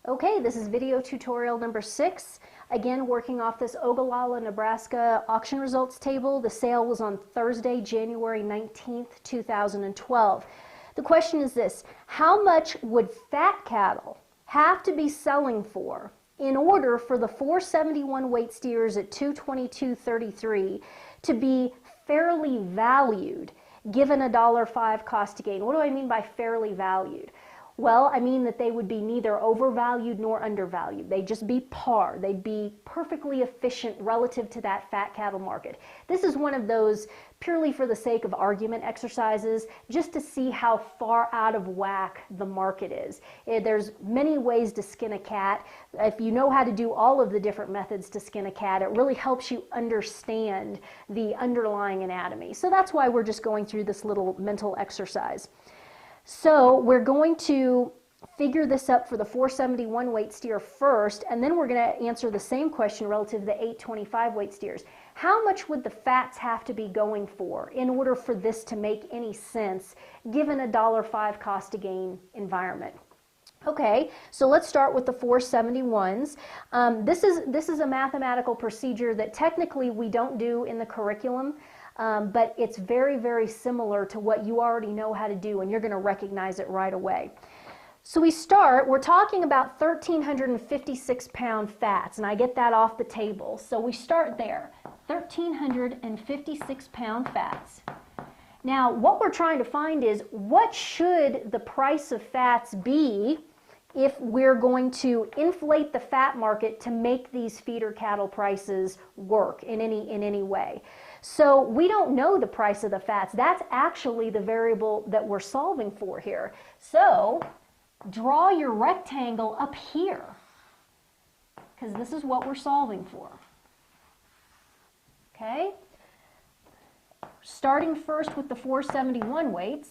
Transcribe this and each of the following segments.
Okay, this is video tutorial number 6. Again, working off this Ogallala, Nebraska auction results table. The sale was on Thursday, January 19th, 2012. The question is this: how much would fat cattle have to be selling for in order for the 471 weight steers at 222.33 to be fairly valued given a $1.05 cost to gain? What do I mean by fairly valued? Well, I mean that they would be neither overvalued nor undervalued. They'd just be par. They'd be perfectly efficient relative to that fat cattle market. This is one of those purely for the sake of argument exercises, just to see how far out of whack the market is. There's many ways to skin a cat. If you know how to do all of the different methods to skin a cat, it really helps you understand the underlying anatomy. So that's why we're just going through this little mental exercise. So we're going to figure this up for the 471 weight steer first, and then we're going to answer the same question relative to the 825 weight steers. How much would the fats have to be going for in order for this to make any sense given a $1.05 cost to gain environment? Okay, so let's start with the 471s. This is a mathematical procedure that technically we don't do in the curriculum. But it's very, very similar to what you already know how to do, and you're going to recognize it right away. So we're talking about 1,356 pound fats, and I get that off the table. So we start there, 1,356 pound fats. Now, what we're trying to find is what should the price of fats be if we're going to inflate the fat market to make these feeder cattle prices work in any way. So we don't know the price of the fats. That's actually the variable that we're solving for here. So draw your rectangle up here, because this is what we're solving for. Okay? Starting first with the 471 weights,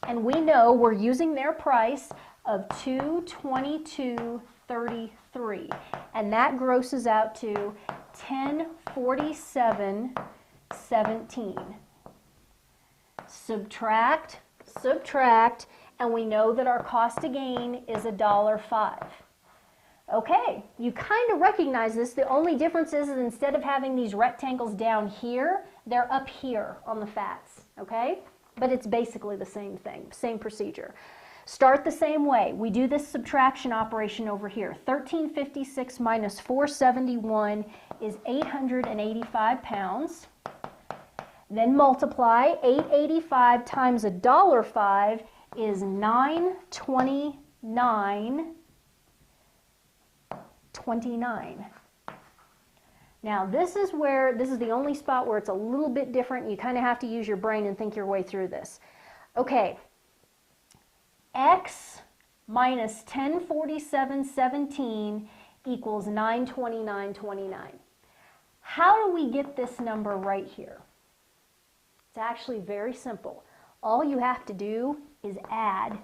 and we know we're using their price of 222.33, and that grosses out to 1047.17. Subtract, and we know that our cost to gain is $1.05. Okay, you kind of recognize this. The only difference is instead of having these rectangles down here, they're up here on the fats, okay? But it's basically the same thing, same procedure. Start the same way. We do this subtraction operation over here. 1,356 minus 471 is 885 pounds. Then multiply. 885 times $1.05 is 929.29. Now this is the only spot where it's a little bit different. You kind of have to use your brain and think your way through this. Okay. X minus 1047.17 equals 929.29. How do we get this number right here? It's actually very simple. All you have to do is add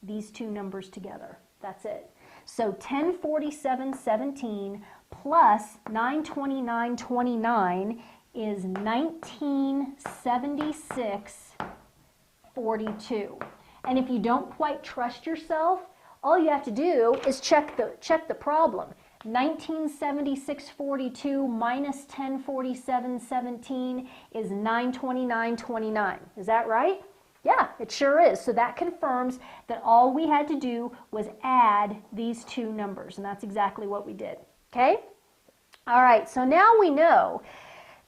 these two numbers together. That's it. So 1047.17 plus 929.29 is 1976.42. And if you don't quite trust yourself, all you have to do is check the problem. 1976.42 minus 1047.17 is 929.29. Is that right? Yeah, it sure is. So that confirms that all we had to do was add these two numbers, and that's exactly what we did. Okay? All right, so now we know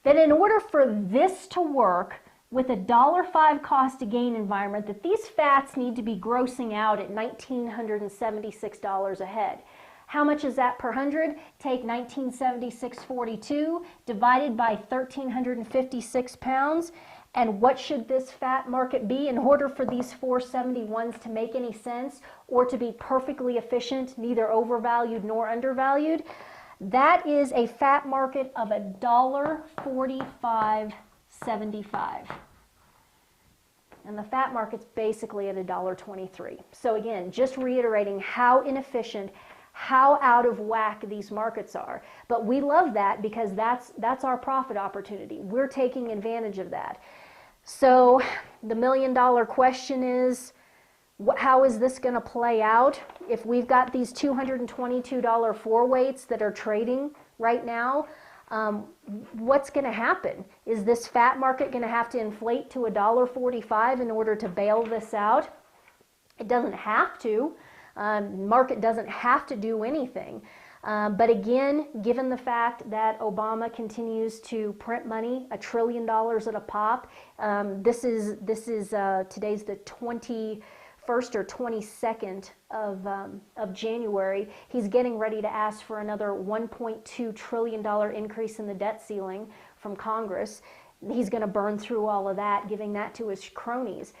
that in order for this to work with a $1.05 cost to gain environment, that these fats need to be grossing out at $1,976 a head. How much is that per hundred? Take 1976.42 divided by 1,356 pounds, and what should this fat market be in order for these 471s to make any sense or to be perfectly efficient, neither overvalued nor undervalued? That is a fat market of $1.45.75. And the fat market's basically at $1.23. So again, just reiterating how inefficient, how out of whack these markets are. But we love that because that's our profit opportunity. We're taking advantage of that. So the $1 million question is, How is this going to play out? If we've got these $222 four weights that are trading right now, what's going to happen? Is this fat market going to have to inflate to $1.45 in order to bail this out? It doesn't have to. Market doesn't have to do anything. But again, given the fact that Obama continues to print money, $1 trillion at a pop, this is today's the 21st or 22nd of January. He's getting ready to ask for another $1.2 trillion increase in the debt ceiling from Congress. He's going to burn through all of that, giving that to his cronies.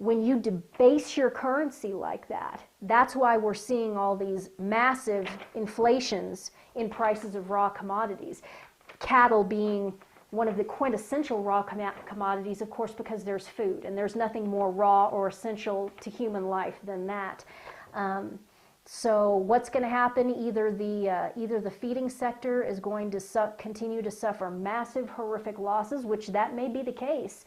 When you debase your currency like that, that's why we're seeing all these massive inflations in prices of raw commodities. Cattle being one of the quintessential raw commodities, of course, because there's food, and there's nothing more raw or essential to human life than that. So what's going to happen? Either the feeding sector is going to continue to suffer massive, horrific losses, which that may be the case,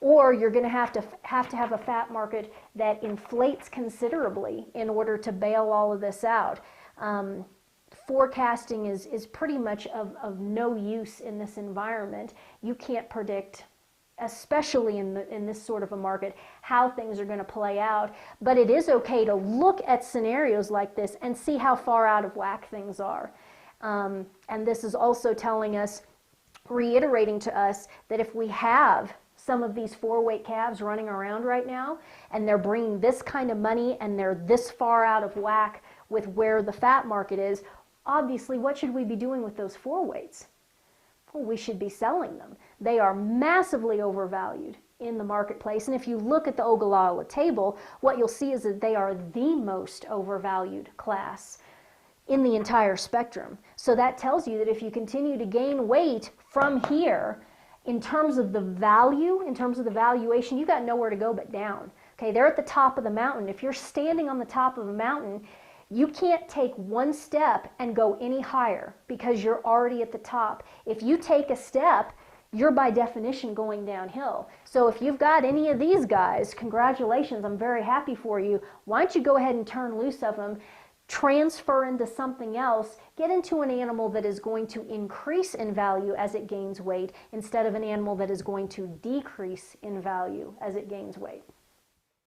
or you're going to have a fat market that inflates considerably in order to bail all of this out. Forecasting is pretty much of no use in this environment. You can't predict, especially in this sort of a market, how things are going to play out. But it is okay to look at scenarios like this and see how far out of whack things are. And this is also telling us, reiterating to us, that if we have some of these four-weight calves running around right now, and they're bringing this kind of money, and they're this far out of whack with where the fat market is, obviously, what should we be doing with those four weights? Well, we should be selling them. They are massively overvalued in the marketplace, and if you look at the Ogallala table, what you'll see is that they are the most overvalued class in the entire spectrum. So that tells you that if you continue to gain weight from here, in terms of the value, in terms of the valuation, you got nowhere to go but down. Okay, they're at the top of the mountain. If you're standing on the top of a mountain, you can't take one step and go any higher because you're already at the top. If you take a step, you're by definition going downhill. So if you've got any of these guys, congratulations, I'm very happy for you. Why don't you go ahead and turn loose of them, transfer into something else, get into an animal that is going to increase in value as it gains weight instead of an animal that is going to decrease in value as it gains weight.